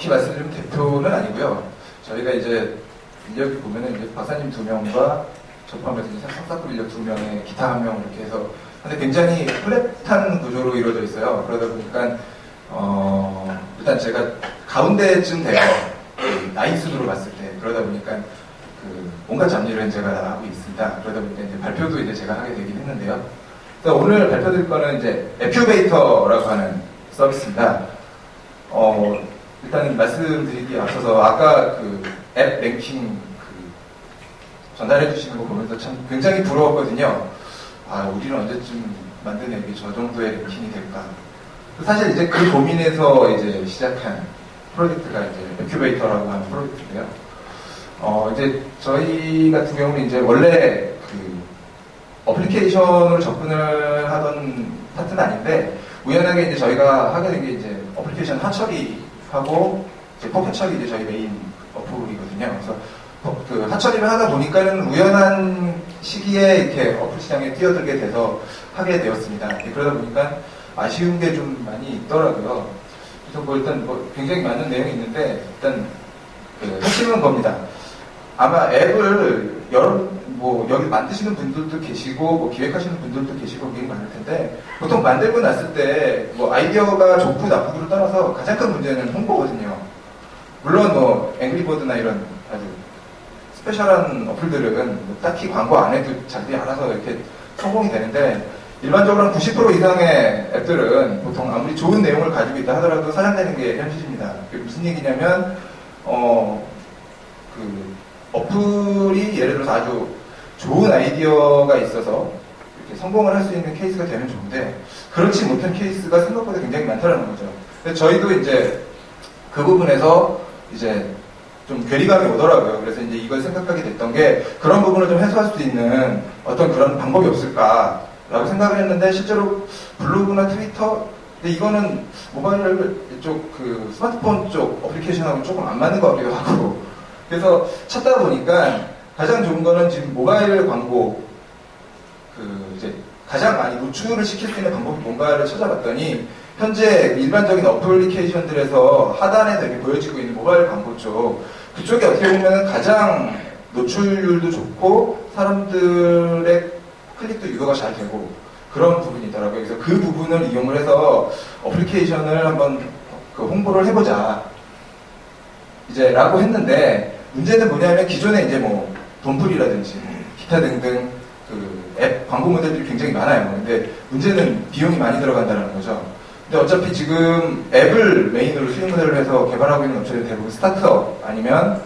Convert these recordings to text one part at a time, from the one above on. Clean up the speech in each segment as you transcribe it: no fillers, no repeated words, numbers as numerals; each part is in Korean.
정확히 말씀드리면 대표는 아니고요. 저희가 이제 인력이 보면은 이제 박사님 2명과 저 포함해서 이제 석사급 인력 2명에 기타 1명 이렇게 해서 근데 굉장히 플랫한 구조로 이루어져 있어요. 그러다 보니까 일단 제가 가운데쯤 돼요. 나이 순으로 봤을 때 그러다 보니까 온갖 잡일은 제가 다 하고 있습니다. 그러다 보니까 이제 발표도 이제 제가 하게 되긴 했는데요. 그래서 오늘 발표드릴 거는 이제 애큐베이터라고 하는 서비스입니다. 일단 말씀드리기에 앞서서 아까 앱 랭킹 전달해 주시는 거 보면서 참 굉장히 부러웠거든요. 아, 우리는 언제쯤 만든 앱이 저 정도의 랭킹이 될까? 사실 이제 그 고민에서 이제 시작한 프로젝트가 이제 애큐베이터라고 하는 프로젝트인데요. 이제 저희 같은 경우는 이제 원래 어플리케이션으로 접근을 하던 파트는 아닌데 우연하게 이제 저희가 하게 된 게 이제 어플리케이션 하처리하고 이제 포켓 처리 이제 저희 메인 어플이거든요. 그래서 하처리를 하다 보니까는 우연한 시기에 이렇게 어플 시장에 뛰어들게 돼서 하게 되었습니다. 그러다 보니까 아쉬운 게 좀 많이 있더라고요. 그래서 일단 굉장히 많은 내용이 있는데 일단 핵심은 겁니다. 아마 앱을 여기 만드시는 분들도 계시고 기획하시는 분들도 계시고 굉장히 많을 텐데 보통 만들고 났을 때 아이디어가 좋고 나쁘고를 떠나서 가장 큰 문제는 홍보거든요. 물론 앵그리버드나 이런 아주 스페셜한 어플들은 딱히 광고 안 해도 자기들이 알아서 이렇게 성공이 되는데 일반적으로 90% 이상의 앱들은 보통 아무리 좋은 내용을 가지고 있다 하더라도 사장되는 게 현실입니다. 그게 무슨 얘기냐면 어플이 예를 들어서 아주 좋은 아이디어가 있어서 이렇게 성공을 할 수 있는 케이스가 되면 좋은데 그렇지 못한 케이스가 생각보다 굉장히 많다는 거죠. 그래서 저희도 이제 그 부분에서 이제 좀 괴리감이 오더라고요. 그래서 이제 이걸 생각하게 됐던 게 그런 부분을 좀 해소할 수 있는 어떤 그런 방법이 없을까라고 생각을 했는데 실제로 블로그나 트위터 근데 이거는 모바일 쪽 스마트폰 쪽 어플리케이션하고 조금 안 맞는 것 같기도 하고 그래서 찾다 보니까 가장 좋은 거는 지금 모바일 광고 이제 가장 많이 노출을 시킬 수 있는 방법이 뭔가를 찾아봤더니 현재 일반적인 어플리케이션들에서 하단에 되게 보여지고 있는 모바일 광고 쪽 그쪽이 어떻게 보면 가장 노출률도 좋고 사람들의 클릭도 유도가 잘 되고 그런 부분이더라고요. 그래서 그 부분을 이용을 해서 어플리케이션을 한번 홍보를 해보자 이제 라고 했는데 문제는 뭐냐면 기존에 이제 돈풀이라든지 기타 등등 앱 광고 모델들이 굉장히 많아요. 근데 문제는 비용이 많이 들어간다는 거죠. 근데 어차피 지금 앱을 메인으로 수익 모델을 해서 개발하고 있는 업체들 대부분 스타트업 아니면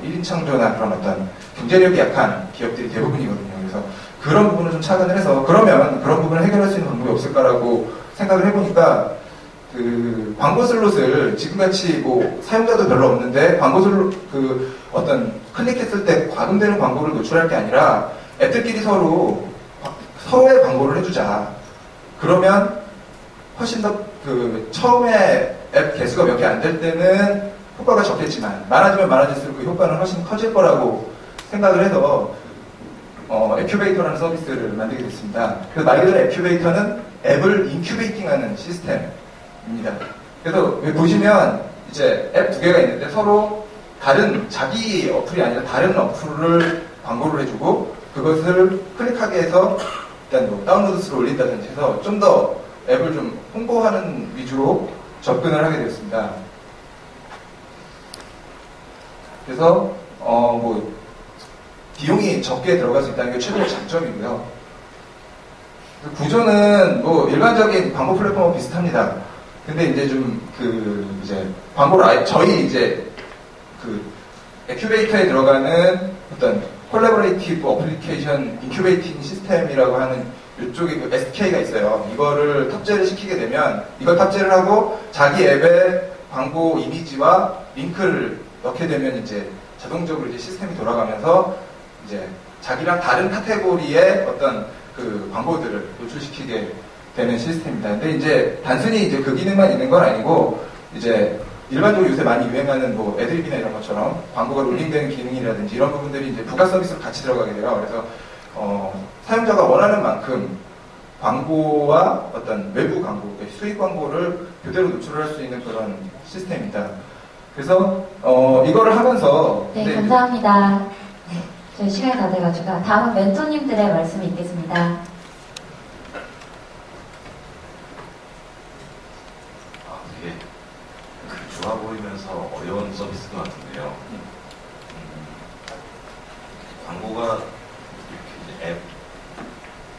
1인 창조나 그런 어떤 경제력이 약한 기업들이 대부분이거든요. 그래서 그런 부분을 좀 착안을 해서 그러면 그런 부분을 해결할 수 있는 방법이 없을까라고 생각을 해보니까 광고 슬롯을 지금같이 사용자도 별로 없는데 광고 슬롯 어떤 클릭했을 때 과금되는 광고를 노출할 게 아니라 앱들끼리 서로의 광고를 해주자. 그러면 훨씬 더 처음에 앱 개수가 몇 개 안 될 때는 효과가 적겠지만 많아지면 많아질수록 그 효과는 훨씬 커질 거라고 생각을 해서 애큐베이터라는 서비스를 만들게 됐습니다. 그래서 말 그대로 애큐베이터는 앱을 인큐베이팅하는 시스템입니다. 그래서 보시면 이제 앱 2개가 있는데 서로 다른 자기 어플이 아니라 다른 어플을 광고를 해주고 그것을 클릭하게 해서 일단 다운로드 수를 올린다든지 해서 좀 더 앱을 좀 홍보하는 위주로 접근을 하게 되었습니다. 그래서 비용이 적게 들어갈 수 있다는 게 최대의 장점이고요. 구조는 일반적인 광고 플랫폼과 비슷합니다. 근데 이제 좀 이제 광고를 저희 이제 애큐베이터에 들어가는 어떤 콜라보레이티브 어플리케이션 인큐베이팅 시스템이라고 하는 이쪽에 SK가 있어요. 이거를 탑재를 시키게 되면 이걸 탑재를 하고 자기 앱에 광고 이미지와 링크를 넣게 되면 이제 자동적으로 이제 시스템이 돌아가면서 이제 자기랑 다른 카테고리의 어떤 광고들을 노출시키게 되는 시스템입니다. 근데 이제 단순히 이제 그 기능만 있는 건 아니고 이제 일반적으로 요새 많이 유행하는 애드립이나 이런 것처럼 광고가 롤링되는 기능이라든지 이런 부분들이 이제 부가 서비스로 같이 들어가게 돼요. 그래서 사용자가 원하는 만큼 광고와 어떤 외부 광고, 수익 광고를 그대로 노출을 할 수 있는 그런 시스템입니다. 그래서 이거를 하면서 네, 감사합니다. 네, 저희 시간이 다 돼가지고 다음은 멘토님들의 말씀이 있겠습니다. 되게 좋아 보이면서 어려운 서비스 같은데요. 광고가 이렇게 앱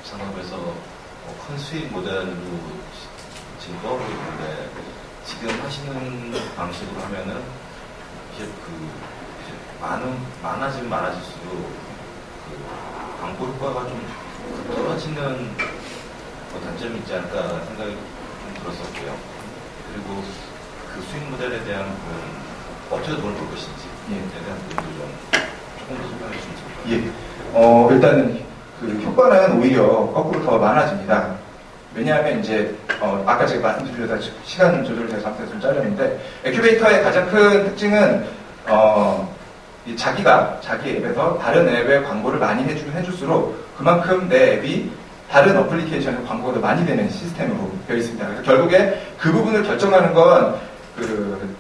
산업에서 큰 수익 모델로 지금 떠오르고 있는데, 지금 하시는 방식으로 하면은 이제 많아지면 많아질수록 광고 효과가 좀 떨어지는 단점이 있지 않을까 생각이 좀 들었었고요. 그리고 그 수익 모델에 대한 어떻게 돈을 벌 것인지에 대한 부분도 좀 조금 더 설명해 주시면 좋을 것 같아요. 일단은 그 효과는 오히려 거꾸로 더 많아집니다. 왜냐하면 이제 아까 제가 말씀드리려다 시간 조절을 제가 잠깐 좀 잘렸는데, 액큐베이터의 가장 큰 특징은 자기 앱에서 다른 앱에 광고를 많이 해줄수록 그만큼 내 앱이 다른 어플리케이션에 광고가 많이 되는 시스템으로 되어 있습니다. 그래서 결국에 그 부분을 결정하는 건 그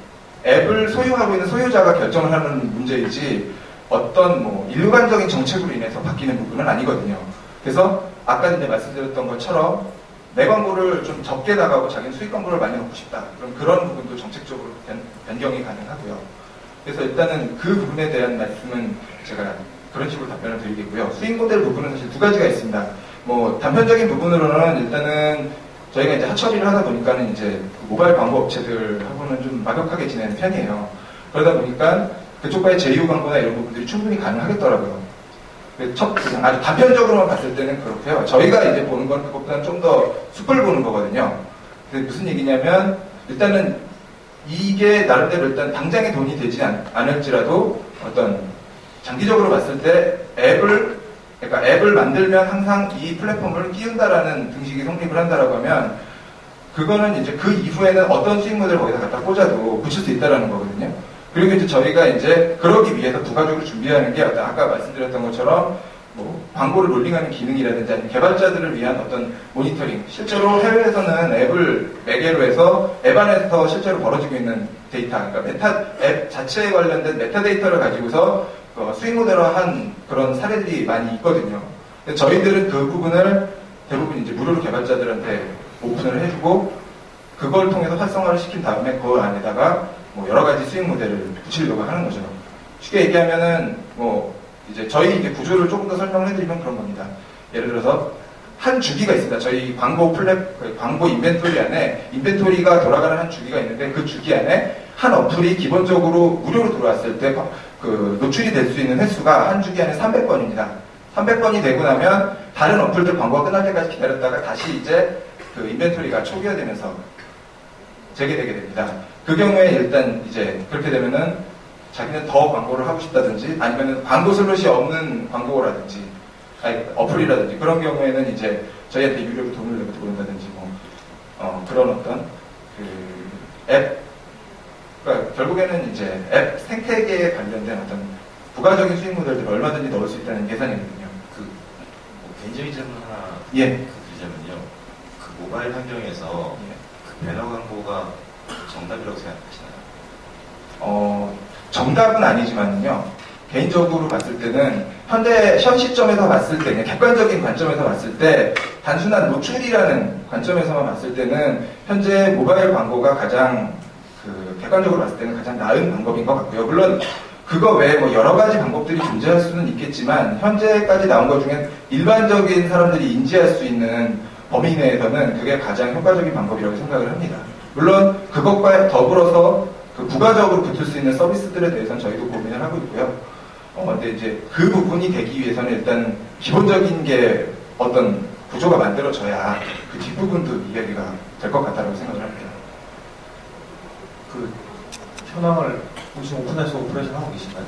앱을 소유하고 있는 소유자가 결정을 하는 문제이지 어떤 일반적인 정책으로 인해서 바뀌는 부분은 아니거든요. 그래서 아까 이제 말씀드렸던 것처럼 내 광고를 좀 적게 나가고 자기는 수익 광고를 많이 넣고 싶다. 그럼 그런 부분도 정책적으로 변경이 가능하고요. 그래서 일단은 그 부분에 대한 말씀은 제가 그런 식으로 답변을 드리겠고요. 수익 모델 부분은 사실 두 가지가 있습니다. 단편적인 부분으로는 일단은 저희가 이제 하처리를 하다 보니까는 이제 모바일 광고 업체들하고는 좀 막역하게 지내는 편이에요. 그러다 보니까 그쪽과의 제휴 광고나 이런 부분들이 충분히 가능하겠더라고요. 아주 단편적으로만 봤을 때는 그렇고요. 저희가 이제 보는 건 그것보다는 좀 더 숲을 보는 거거든요. 근데 무슨 얘기냐면, 일단은 이게 나름대로 일단 당장에 돈이 되지 않을지라도 어떤 장기적으로 봤을 때 앱을 만들면 항상 이 플랫폼을 끼운다라는 등식이 성립을 한다라고 하면, 그거는 이제 그 이후에는 어떤 수익 모델을 거기다 갖다 꽂아도 붙일 수 있다라는 거거든요. 그리고 이제 저희가 이제 그러기 위해서 부가적으로 준비하는 게 아까 말씀드렸던 것처럼 광고를 롤링하는 기능이라든지 아니면 개발자들을 위한 어떤 모니터링. 실제로 해외에서는 앱을 매개로 해서 앱 안에서 실제로 벌어지고 있는 데이터, 그러니까 앱 자체에 관련된 메타데이터를 가지고서 수익 모델화한 그런 사례들이 많이 있거든요. 근데 저희들은 그 부분을 대부분 이제 무료로 개발자들한테 오픈을 해주고 그걸 통해서 활성화를 시킨 다음에 그 안에다가 여러 가지 수익 모델을 붙이려고 하는 거죠. 쉽게 얘기하면은 이제 저희 이제 구조를 조금 더 설명을 해드리면 그런 겁니다. 예를 들어서 한 주기가 있습니다. 저희 광고 인벤토리 안에 인벤토리가 돌아가는 한 주기가 있는데, 그 주기 안에 한 어플이 기본적으로 무료로 들어왔을 때 노출이 될 수 있는 횟수가 한 주기 안에 300건입니다. 300건이 되고 나면 다른 어플들 광고가 끝날 때까지 기다렸다가 다시 이제 그 인벤토리가 초기화되면서 재개되게 됩니다. 그 경우에 일단 이제 그렇게 되면은 자기는 더 광고를 하고 싶다든지 아니면은 광고 슬롯이 없는 광고라든지 어플이라든지 그런 경우에는 이제 저희한테 유료로 돈을 내고 들어온다든지 그런 어떤 앱, 그러니까 결국에는 이제 앱 생태계에 관련된 어떤 부가적인 수익 모델들을 얼마든지 넣을 수 있다는 계산이거든요. 개인적인 질문 하나 드리자면요. 그 모바일 환경에서 그 배너 광고가 정답이라고 생각하시나요? 정답은 아니지만요. 개인적으로 봤을 때는 현 시점에서 봤을 때, 그냥 객관적인 관점에서 봤을 때, 단순한 노출이라는 관점에서만 봤을 때는 현재 모바일 광고가 가장 객관적으로 봤을 때는 가장 나은 방법인 것 같고요. 물론 그거 외에 여러 가지 방법들이 존재할 수는 있겠지만 현재까지 나온 것 중에 일반적인 사람들이 인지할 수 있는 범위 내에서는 그게 가장 효과적인 방법이라고 생각을 합니다. 물론 그것과 더불어서 부가적으로 붙을 수 있는 서비스들에 대해서는 저희도 고민을 하고 있고요. 근데 이제 그 부분이 되기 위해서는 일단 기본적인 게 어떤 구조가 만들어져야 그 뒷부분도 이야기가 될 것 같다고 생각을 합니다. 현황을 지금 오픈해서 오퍼레이션 하고 계신가요?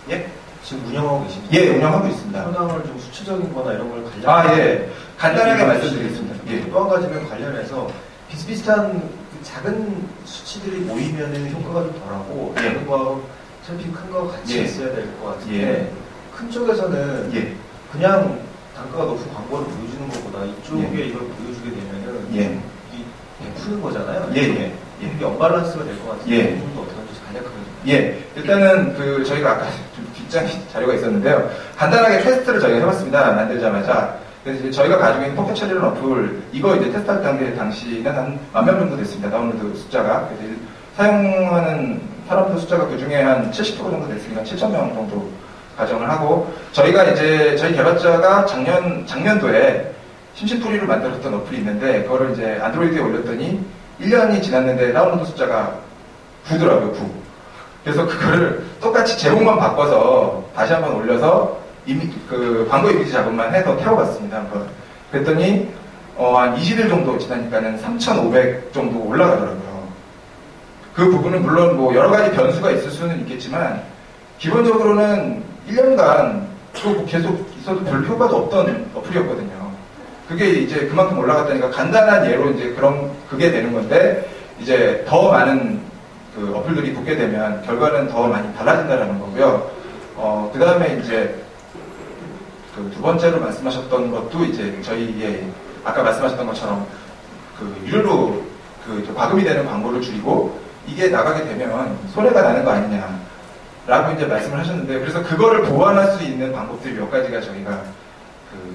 예? 지금 운영하고 계신가요? 예, 운영하고 있습니다. 현황을 좀 수치적인 거나 이런 걸 관련 예. 간단하게 말씀드리겠습니다. 예. 또 한 가지는 관련해서 비슷비슷한 작은 수치들이 모이면 효과가 좀 덜하고 작은 거하고 차피 큰 거 같이 있어야 될 것 같은데 큰 쪽에서는 그냥 단가가 높은 광고를 보여주는 것보다 이쪽에 이걸 보여주게 되면은 이게 베푸는 거잖아요. 이게 언밸런스가 될 것 같은데 좀 더 어떻게 하는지 간략하게 예, 일단은 저희가 아까 좀 뒷장 자료가 있었는데요. 간단하게 테스트를 저희가 해봤습니다. 만들자마자. 그래서 이제 저희가 가지고 있는 포켓 처리런 어플, 이거 이제 테스트할 당시는 한 10,000명 정도 됐습니다. 다운로드 숫자가. 그래서 사용하는 사람들 숫자가 그 중에 한 70% 정도 됐으니까 7,000명 정도 가정을 하고, 저희가 이제, 저희 개발자가 작년도에 심심풀이를 만들었던 어플이 있는데, 그거를 이제 안드로이드에 올렸더니 1년이 지났는데 다운로드 숫자가 9더라고요, 9. 그래서 그거를 똑같이 제목만 바꿔서 다시 한번 올려서 광고 이미지 작업만 해서 태워봤습니다, 한번. 그랬더니, 한 20일 정도 지나니까는 3,500 정도 올라가더라고요. 그 부분은 물론 뭐 여러 가지 변수가 있을 수는 있겠지만, 기본적으로는 1년간 또 계속 있어도 별 효과도 없던 어플이었거든요. 그게 이제 그만큼 올라갔다니까 간단한 예로 이제 그게 되는 건데, 이제 더 많은 그 어플들이 붙게 되면 결과는 더 많이 달라진다는 거고요. 그 다음에 이제 그 두 번째로 말씀하셨던 것도 이제 저희의 아까 말씀하셨던 것처럼 그 유료로 과금이 되는 광고를 줄이고 이게 나가게 되면 손해가 나는 거 아니냐라고 이제 말씀을 하셨는데, 그래서 그거를 보완할 수 있는 방법들이 몇 가지가 저희가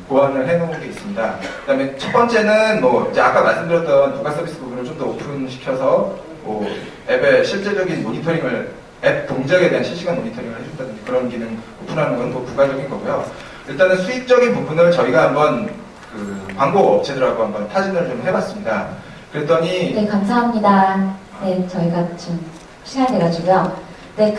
보완을 해놓은 게 있습니다. 그 다음에 첫 번째는 뭐 이제 아까 말씀드렸던 부가 서비스 부분을 좀 더 오픈시켜서 뭐 앱의 실제적인 모니터링을, 앱 동작에 대한 실시간 모니터링을 해준다든지 그런 기능 오픈하는 건 또 부가적인 거고요. 일단은 수익적인 부분을 저희가 한번 광고 업체들하고 한번 타진을 좀 해봤습니다. 그랬더니 네, 감사합니다. 네, 저희가 지금 시간이 돼가지고요. 네,